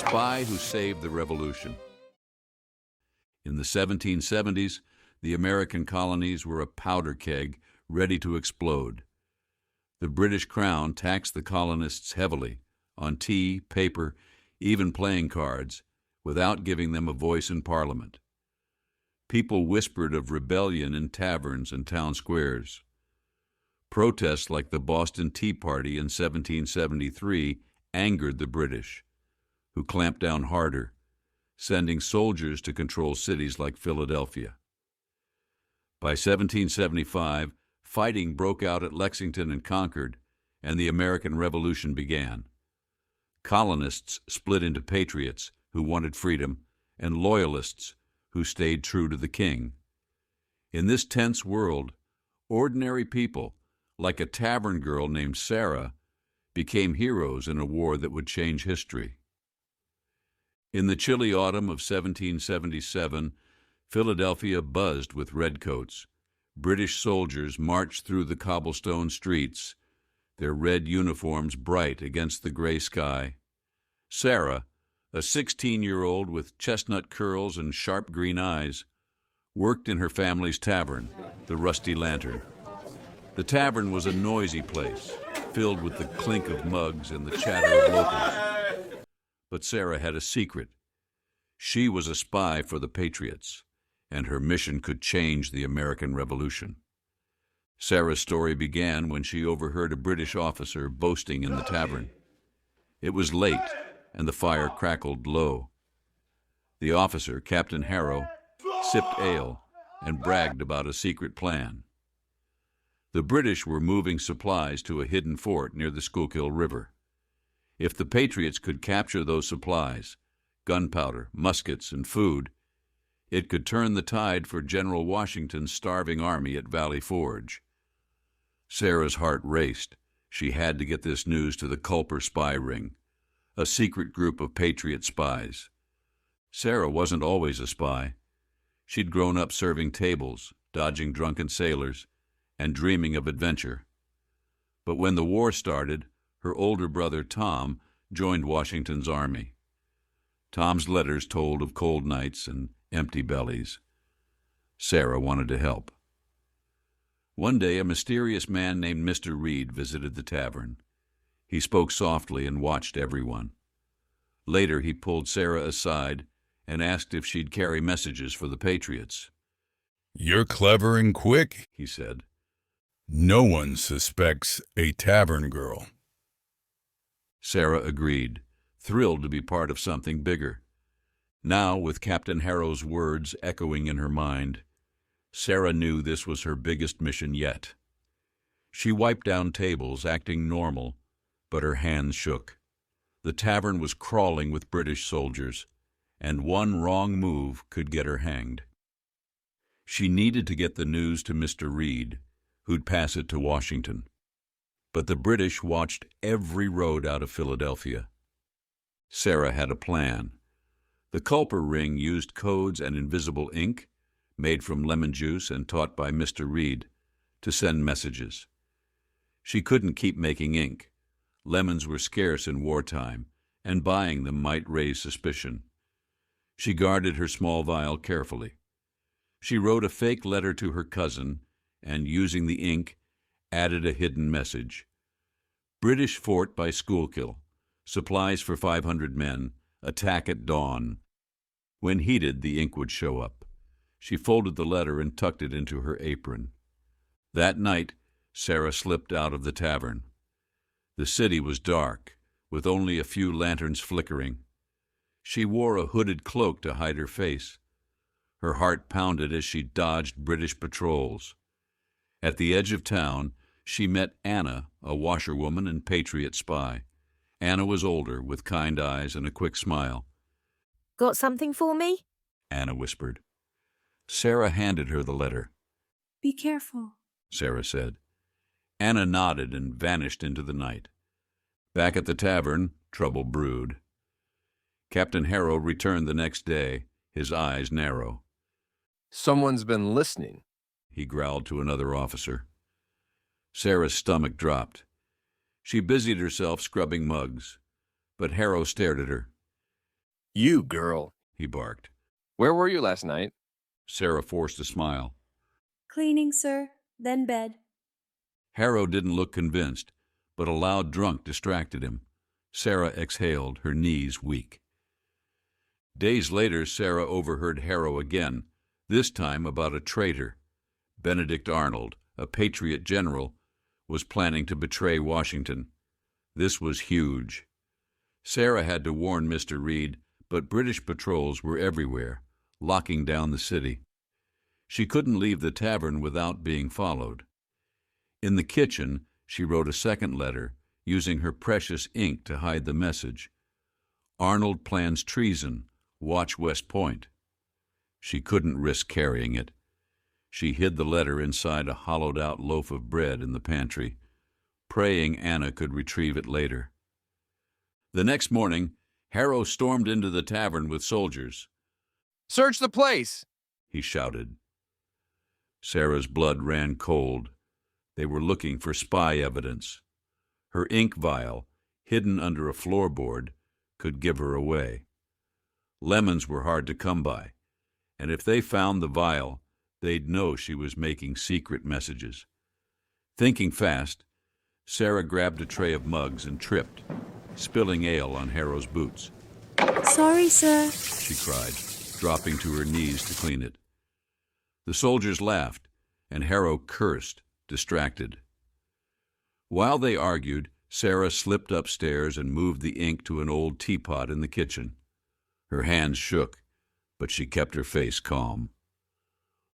spy who saved the revolution. In the 1770s, the American colonies were a powder keg ready to explode. The British Crown taxed the colonists heavily on tea, paper, even playing cards, without giving them a voice in Parliament. People whispered of rebellion in taverns and town squares. Protests like the Boston Tea Party in 1773 angered the British, who clamped down harder, sending soldiers to control cities like Philadelphia. By 1775, fighting broke out at Lexington and Concord, and the American Revolution began. Colonists split into patriots, who wanted freedom, and loyalists, who stayed true to the king. In this tense world, ordinary people, like a tavern girl named Sarah, became heroes in a war that would change history. In the chilly autumn of 1777, Philadelphia buzzed with redcoats. British soldiers marched through the cobblestone streets, their red uniforms bright against the gray sky. Sarah, a 16-year-old with chestnut curls and sharp green eyes, worked in her family's tavern, the Rusty Lantern. The tavern was a noisy place, filled with the clink of mugs and the chatter of locals. But Sarah had a secret. She was a spy for the Patriots, and her mission could change the American Revolution. Sarah's story began when she overheard a British officer boasting in the tavern. It was late, and the fire crackled low. The officer, Captain Harrow, sipped ale and bragged about a secret plan. The British were moving supplies to a hidden fort near the Schuylkill River. If the Patriots could capture those supplies, gunpowder, muskets, and food, it could turn the tide for General Washington's starving army at Valley Forge. Sarah's heart raced. She had to get this news to the Culper spy ring, a secret group of Patriot spies. Sarah wasn't always a spy. She'd grown up serving tables, dodging drunken sailors, and dreaming of adventure. But when the war started, her older brother Tom joined Washington's army. Tom's letters told of cold nights and empty bellies. Sarah wanted to help. One day, a mysterious man named Mr. Reed visited the tavern. He spoke softly and watched everyone. Later, he pulled Sarah aside and asked if she'd carry messages for the Patriots. "You're clever and quick," he said. "No one suspects a tavern girl." Sarah agreed, thrilled to be part of something bigger. Now, with Captain Harrow's words echoing in her mind, Sarah knew this was her biggest mission yet. She wiped down tables, acting normal, but her hands shook. The tavern was crawling with British soldiers, and one wrong move could get her hanged. She needed to get the news to Mr. Reed, who'd pass it to Washington. But the British watched every road out of Philadelphia. Sarah had a plan. The Culper ring used codes and invisible ink, made from lemon juice and taught by Mr. Reed, to send messages. She couldn't keep making ink. Lemons were scarce in wartime, and buying them might raise suspicion. She guarded her small vial carefully. She wrote a fake letter to her cousin, and, using the ink, added a hidden message. British fort by Schuylkill. Supplies for 500 men. Attack at dawn. When heated, the ink would show up. She folded the letter and tucked it into her apron. That night, Sarah slipped out of the tavern. The city was dark, with only a few lanterns flickering. She wore a hooded cloak to hide her face. Her heart pounded as she dodged British patrols. At the edge of town, she met Anna, a washerwoman and Patriot spy. Anna was older, with kind eyes and a quick smile. "Got something for me?" Anna whispered. Sarah handed her the letter. "Be careful," Sarah said. Anna nodded and vanished into the night. Back at the tavern, trouble brewed. Captain Harrow returned the next day, his eyes narrow. "Someone's been listening," he growled to another officer. Sarah's stomach dropped. She busied herself scrubbing mugs, but Harrow stared at her. You girl, he barked. where were you last night? Sarah forced a smile. Cleaning, sir, then bed. Harrow didn't look convinced, but a loud drunk distracted him. Sarah exhaled, her knees weak. Days later, Sarah overheard Harrow again, this time about a traitor. Benedict Arnold, a Patriot general, was planning to betray Washington. This was huge. Sarah had to warn Mr. Reed, but British patrols were everywhere, locking down the city. She couldn't leave the tavern without being followed. In the kitchen, she wrote a second letter, using her precious ink to hide the message. Arnold plans treason. Watch West Point. She couldn't risk carrying it. She hid the letter inside a hollowed-out loaf of bread in the pantry, praying Anna could retrieve it later. The next morning, Harrow stormed into the tavern with soldiers. Search the place! He shouted. Sarah's blood ran cold. They were looking for spy evidence. Her ink vial, hidden under a floorboard, could give her away. Lemons were hard to come by, and if they found the vial, they'd know she was making secret messages. Thinking fast, Sarah grabbed a tray of mugs and tripped, spilling ale on Harrow's boots. Sorry, sir, She cried, dropping to her knees to clean it. The soldiers laughed, and Harrow cursed, distracted. While they argued, Sarah slipped upstairs and moved the ink to an old teapot in the kitchen. Her hands shook, but she kept her face calm.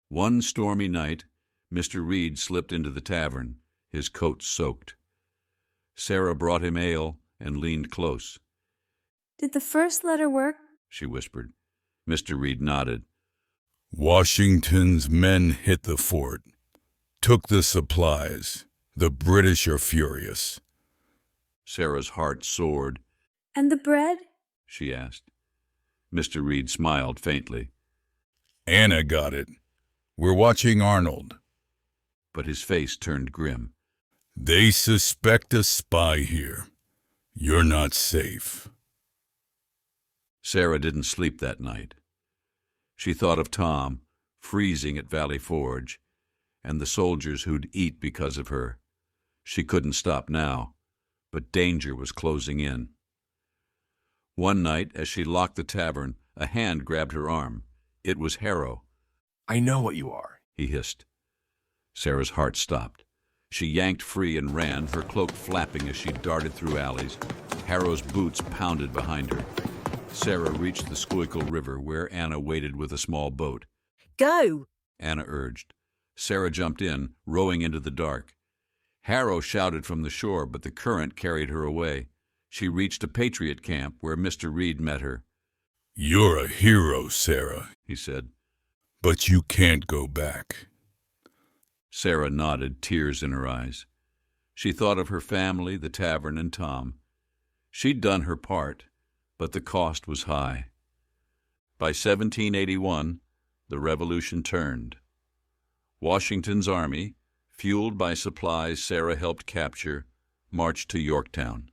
One stormy night, Mr. Reed slipped into the tavern, his coat soaked. Sarah brought him ale and leaned close. Did the first letter work? She whispered. Mr. Reed nodded. Washington's men hit the fort, took the supplies. The British are furious. Sarah's heart soared. And the bread? She asked. Mr. Reed smiled faintly. Anna got it. We're watching Arnold. But his face turned grim. They suspect a spy here. You're not safe. Sarah didn't sleep that night. She thought of Tom, freezing at Valley Forge, and the soldiers who'd eat because of her. She couldn't stop now, but danger was closing in. One night, as she locked the tavern, a hand grabbed her arm. It was Harrow. I know what you are. He hissed. Sarah's heart stopped. She yanked free and ran, her cloak flapping as she darted through alleys. Harrow's boots pounded behind her. Sarah reached the Schuylkill River, where Anna waited with a small boat. Go! Anna urged. Sarah jumped in, rowing into the dark. Harrow shouted from the shore, but the current carried her away. She reached a Patriot camp where Mr. Reed met her. You're a hero, Sarah, he said. but you can't go back. Sarah nodded, tears in her eyes. She thought of her family, the tavern, and Tom. She'd done her part, but the cost was high. By 1781, the revolution turned. Washington's army, fueled by supplies Sarah helped capture, marched to Yorktown.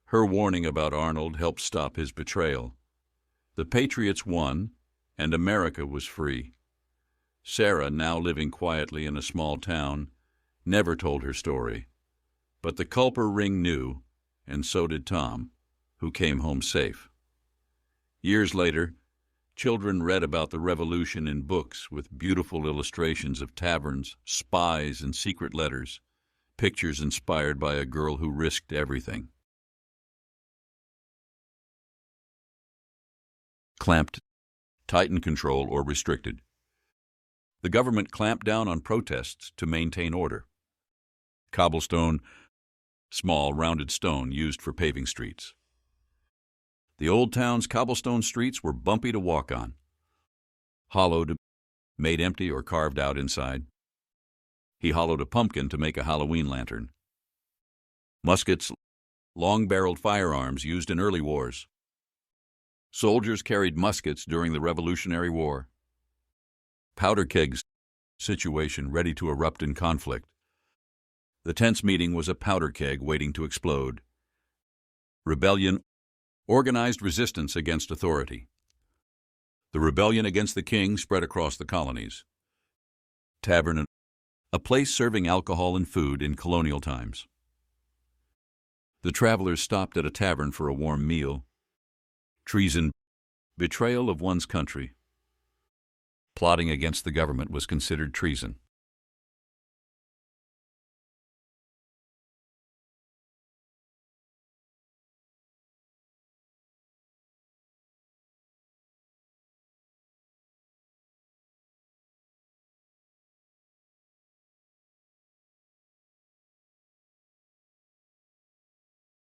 Her warning about Arnold helped stop his betrayal. The Patriots won, and America was free. Sarah, now living quietly in a small town, never told her story. But the culper ring knew, and so did Tom, who came home safe. Years later, children read about the Revolution in books with beautiful illustrations of taverns, spies, and secret letters, pictures inspired by a girl who risked everything. Clamped, tightened control, or restricted. The government clamped down on protests to maintain order. Cobblestone, small rounded stone used for paving streets. The old town's cobblestone streets were bumpy to walk on. Hollowed, made empty or carved out inside. He hollowed a pumpkin to make a Halloween lantern. Muskets, long-barreled firearms used in early wars. Soldiers carried muskets during the Revolutionary War. Powder kegs, situation ready to erupt in conflict. The tense meeting was a powder keg waiting to explode. Rebellion Organized resistance against authority. The rebellion against the king spread across the colonies. Tavern, a place serving alcohol and food in colonial times. The travelers stopped at a tavern for a warm meal. Treason, betrayal of one's country. Plotting against the government was considered treason.